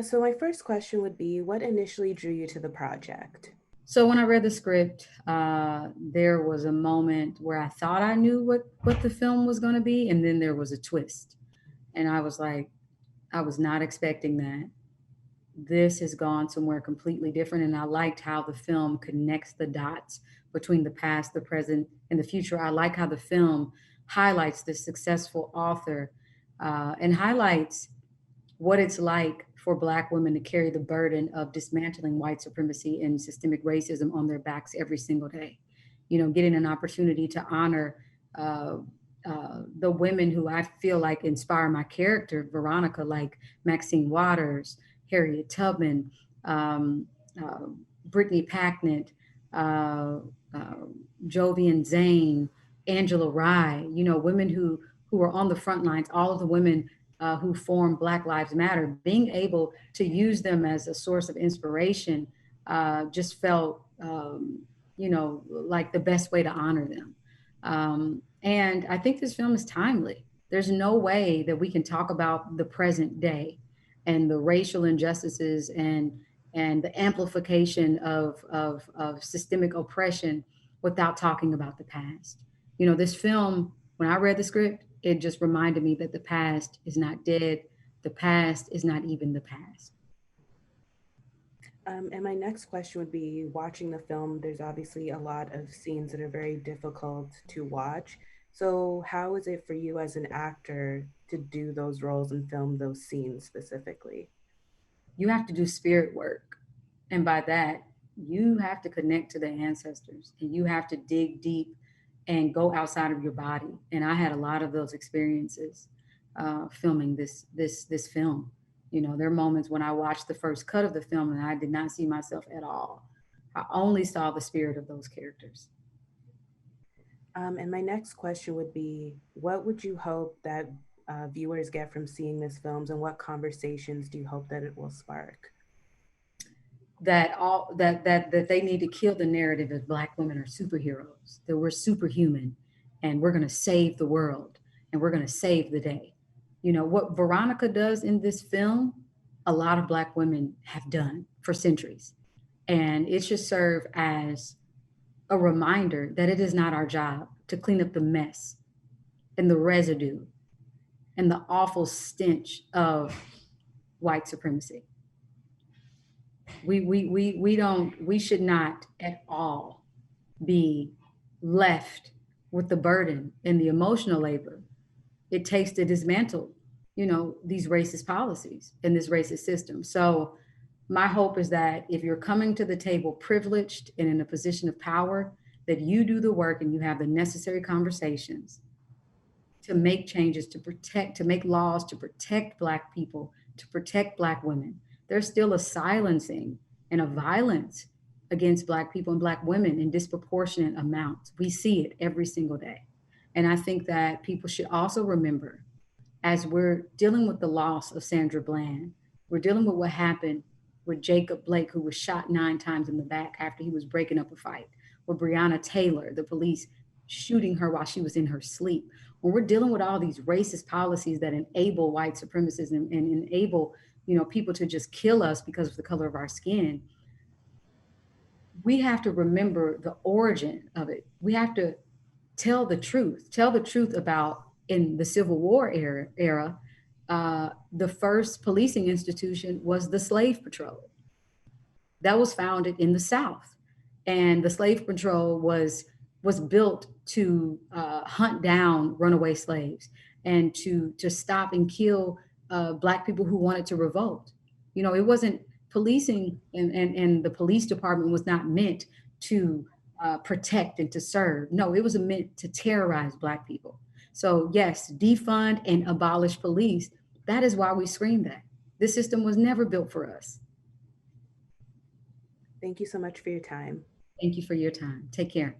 So my first question would be, what initially drew you to the project? So when I read the script, there was a moment where I thought I knew what the film was going to be, and then there was a twist, and I was like, I was not expecting that. This has gone somewhere completely different, and I liked how the film connects the dots between the past, the present, and the future. I like how the film highlights this successful author and highlights what it's like for Black women to carry the burden of dismantling white supremacy and systemic racism on their backs every single day. You know, getting an opportunity to honor uh, the women who I feel like inspire my character, Veronica, like Maxine Waters, Harriet Tubman, um, uh, Brittany Packnett, uh, uh, Jovian Zane, Angela Rye, you know, women who are on the front lines, all of the women who form Black Lives Matter, being able to use them as a source of inspiration just felt, you know, like the best way to honor them. And I think this film is timely. There's no way that we can talk about the present day and the racial injustices and the amplification of systemic oppression without talking about the past. You know, this film, when I read the script, it just reminded me that the past is not dead. The past is not even the past. And my next question would be, watching the film, there's obviously a lot of scenes that are very difficult to watch. So how is it for you as an actor to do those roles and film those scenes specifically? You have to do spirit work. And by that, you have to connect to the ancestors and you have to dig deep and go outside of your body. And I had a lot of those experiences filming this film. You know, there are moments when I watched the first cut of the film and I did not see myself at all. I only saw the spirit of those characters. And my next question would be, what would you hope that viewers get from seeing this films, and what conversations do you hope that it will spark? That they need to kill the narrative that Black women are superheroes, that we're superhuman and we're going to save the world and we're going to save the day. You know what Veronica does in this film, a lot of Black women have done for centuries, and it should serve as a reminder that it is not our job to clean up the mess and the residue and the awful stench of white supremacy. We should not at all be left with the burden and the emotional labor it takes to dismantle, you know, these racist policies and this racist system. So my hope is that if you're coming to the table privileged and in a position of power, that you do the work and you have the necessary conversations to make changes, to protect, to make laws to protect Black people, to protect Black women. There's still a silencing and a violence against Black people and Black women in disproportionate amounts. We see it every single day. And I think that people should also remember, as we're dealing with the loss of Sandra Bland, we're dealing with what happened with Jacob Blake, who was shot 9 times in the back after he was breaking up a fight, with Breonna Taylor, the police shooting her while she was in her sleep. When we're dealing with all these racist policies that enable white supremacists and enable, you know, people to just kill us because of the color of our skin, we have to remember the origin of it. We have to tell the truth about in the Civil War era, the first policing institution was the slave patrol that was founded in the South, and the slave patrol was built to hunt down runaway slaves and to stop and kill Black people who wanted to revolt. You know, it wasn't policing, and the police department was not meant to protect and to serve. No, it was meant to terrorize Black people. So yes, defund and abolish police. That is why we scream that. This system was never built for us. Thank you so much for your time. Thank you for your time. Take care.